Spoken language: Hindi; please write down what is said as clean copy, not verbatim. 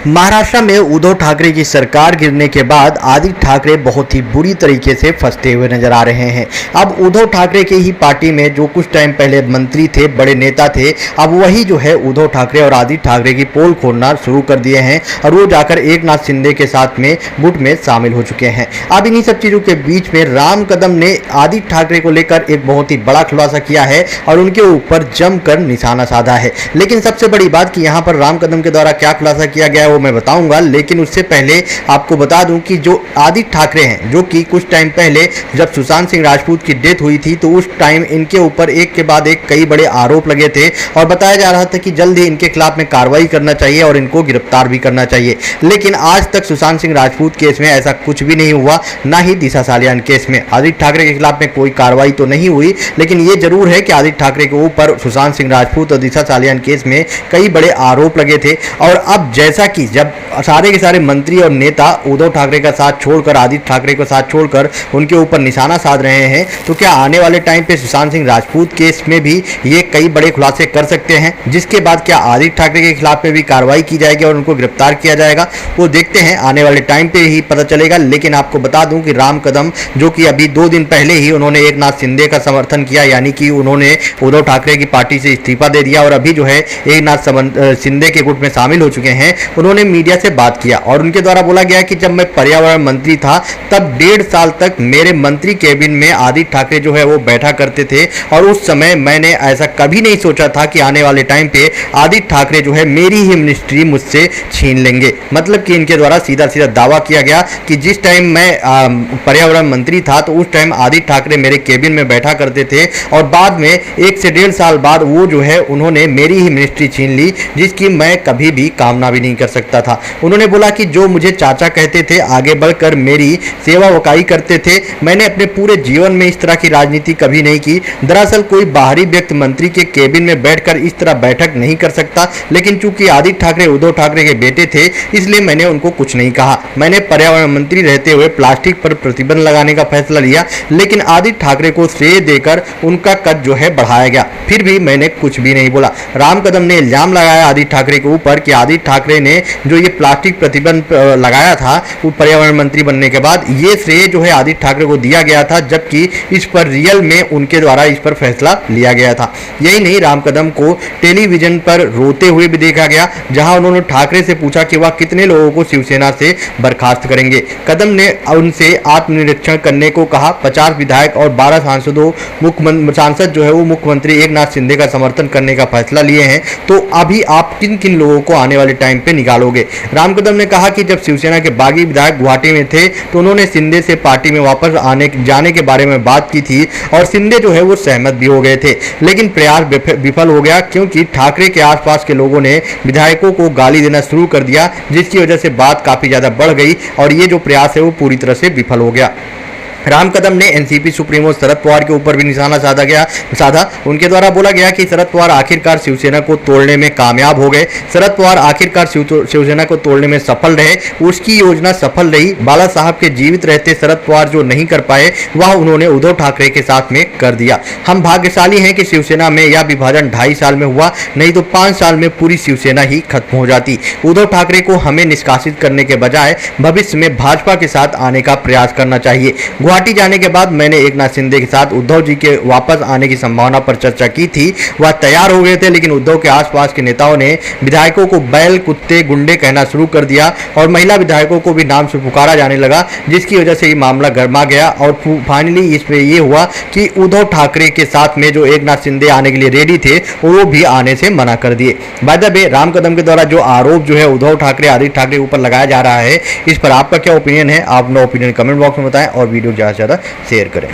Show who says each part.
Speaker 1: महाराष्ट्र में उद्धव ठाकरे की सरकार गिरने के बाद आदित्य ठाकरे बहुत ही बुरी तरीके से फंसते हुए नजर आ रहे हैं। अब उद्धव ठाकरे की ही पार्टी में जो कुछ टाइम पहले मंत्री थे, बड़े नेता थे, अब वही जो है उद्धव ठाकरे और आदित्य ठाकरे की पोल खोलना शुरू कर दिए हैं और वो जाकर एकनाथ शिंदे के साथ में गुट में शामिल हो चुके हैं। अब इन्हीं सब चीजों के बीच में राम कदम ने आदित्य ठाकरे को लेकर एक बहुत ही बड़ा खुलासा किया है और उनके ऊपर जमकर निशाना साधा है। लेकिन सबसे बड़ी बात कि यहाँ पर राम कदम के द्वारा क्या खुलासा किया गया है वो मैं बताऊंगा, लेकिन उससे पहले आपको बता दूं कि जो आदित्य ठाकरे हैं, जो कि कुछ टाइम पहले जब सुशांत सिंह राजपूत की डेथ हुई थी तो उस टाइम इनके ऊपर एक के बाद एक कई बड़े आरोप लगे थे और बताया जा रहा था कि जल्द ही इनके खिलाफ में कार्रवाई करना चाहिए और इनको गिरफ्तार भी करना चाहिए। लेकिन आज तक सुशांत सिंह राजपूत केस में ऐसा कुछ भी नहीं हुआ, ना ही दिशा सालियान केस में आदित्य ठाकरे के खिलाफ में कोई कार्रवाई तो नहीं हुई। लेकिन ये जरूर है कि आदित्य ठाकरे के ऊपर सुशांत सिंह राजपूत और दिशा सालियान केस में कई बड़े आरोप लगे थे। और अब जैसा कि जब सारे के सारे मंत्री और नेता उद्धव ठाकरे का साथ छोड़कर, आदित्य ठाकरे को साथ छोड़कर उनके ऊपर निशाना साध रहे हैं, तो क्या आने वाले टाइम पे सुशांत सिंह राजपूत केस में भी ये कई बड़े खुलासे कर सकते हैं, जिसके बाद क्या आदित्य ठाकरे के खिलाफ में भी कार्रवाई की जाएगी और उनको गिरफ्तार किया जाएगा, वो देखते हैं, आने वाले टाइम पे ही पता चलेगा। लेकिन आपको बता दूं कि राम कदम, जो कि अभी 2 दिन पहले ही उन्होंने एकनाथ शिंदे का समर्थन किया, यानी कि उन्होंने उद्धव ठाकरे की पार्टी से इस्तीफा दे दिया और अभी जो है एकनाथ शिंदे के गुट में शामिल हो चुके हैं, उन्होंने मीडिया से बात किया और उनके द्वारा बोला गया कि जब मैं पर्यावरण मंत्री था तब 1.5 साल तक मेरे मंत्री केबिन में आदित्य ठाकरे जो है वो बैठा करते थे और उस समय मैंने ऐसा कभी नहीं सोचा था कि आने वाले टाइम पे आदित्य ठाकरे जो है मेरी ही मिनिस्ट्री मुझसे छीन लेंगे। मतलब कि इनके द्वारा सीधा सीधा दावा किया गया कि जिस टाइम मैं पर्यावरण मंत्री था तो उस टाइम आदित्य ठाकरे मेरे केबिन में बैठा करते थे और बाद में 1 से 1.5 साल बाद वो जो है उन्होंने मेरी ही मिनिस्ट्री छीन ली, जिसकी मैं कभी भी कामना भी नहीं कर सकता था। उन्होंने बोला कि जो मुझे चाचा कहते थे, आगे बढ़कर मेरी सेवा वकाई करते थे, मैंने अपने पूरे जीवन में इस तरह की राजनीति कभी नहीं की। दरअसल कोई बाहरी व्यक्ति मंत्री के केबिन में बैठकर इस तरह बैठक नहीं कर सकता, लेकिन चूंकि आदित्य ठाकरे उद्धव ठाकरे के बेटे थे इसलिए मैंने उनको कुछ नहीं कहा। मैंने पर्यावरण मंत्री रहते हुए प्लास्टिक पर प्रतिबंध लगाने का फैसला लिया, लेकिन आदित्य ठाकरे को श्रेय देकर उनका कद जो है बढ़ाया गया, फिर भी मैंने कुछ भी नहीं बोला। राम कदम ने इल्जाम लगाया आदित्य ठाकरे के ऊपर कि आदित्य ठाकरे ने जो ये प्लास्टिक प्रतिबंध लगाया था वो पर्यावरण मंत्री बनने के बाद, ये श्रेय जो है आदित्य ठाकरे को दिया गया था, जबकि इस पर रियल में उनके द्वारा इस पर फैसला लिया गया था। यही नहीं, राम कदम को टेलीविजन पर रोते हुए भी देखा गया, जहां उन्होंने ठाकरे से पूछा कि वह कितने लोगों को शिवसेना से बर्खास्त करेंगे। कदम ने उनसे आत्मनिरीक्षण करने को कहा। 50 विधायक और 12 सांसद जो है वो मुख्यमंत्री एकनाथ शिंदे का समर्थन करने का फैसला लिए हैं, तो अभी आप किन किन लोगों को आने वाले टाइम पे निकालोगे। राम कदम ने कहा कि जब शिवसेना के बागी विधायक गुवाहाटी में थे तो उन्होंने शिंदे से पार्टी में वापस जाने के बारे में बात की थी और शिंदे जो है वो सहमत भी हो गए थे, लेकिन प्रयास विफल हो गया क्योंकि ठाकरे के आसपास के लोगों ने विधायकों को गाली देना शुरू कर दिया, जिसकी वजह से बात काफी ज्यादा बढ़ गई और ये जो प्रयास है वो पूरी तरह से विफल हो गया। राम कदम ने एनसीपी सुप्रीमो शरद पवार के ऊपर भी निशाना साधा। उनके द्वारा बोला गया कि शरद पवार आखिरकार शिवसेना को तोड़ने में कामयाब हो गए। शरद पवार आखिरकार शिवसेना को तोड़ने में सफल रहे, उसकी योजना सफल रही। बाला साहब के जीवित रहते शरद पवार जो नहीं कर पाए वह उन्होंने उद्धव ठाकरे के साथ में कर दिया। हम भाग्यशाली हैं कि शिवसेना में यह विभाजन 2.5 साल में हुआ, नहीं तो 5 साल में पूरी शिवसेना ही खत्म हो जाती। उद्धव ठाकरे को हमें निष्कासित करने के बजाय भविष्य में भाजपा के साथ आने का प्रयास करना चाहिए। गुवाहाटी जाने के बाद मैंने एकनाथ शिंदे के साथ उद्धव जी के वापस आने की संभावना पर चर्चा की थी। वह तैयार हो गए थे, लेकिन उद्धव के आसपास के नेताओं ने विधायकों को बैल, कुत्ते, गुंडे कहना शुरू कर दिया और महिला विधायकों को भी नाम से पुकारा जाने लगा, जिसकी वजह से ये मामला गर्मा गया और फाइनली इसमें यह हुआ कि उद्धव ठाकरे के साथ में जो एकनाथ शिंदे आने के लिए रेडी थे वो भी आने से मना कर दिए। By the way, Ram Kadam के द्वारा जो आरोप जो है उद्धव ठाकरे, आदित्य ठाकरे के ऊपर लगाया जा रहा है, इस पर आपका क्या ओपिनियन है? आप अपना ओपिनियन कमेंट बॉक्स में बताएं और वीडियो ज़्यादा से ज़्यादा शेयर करें।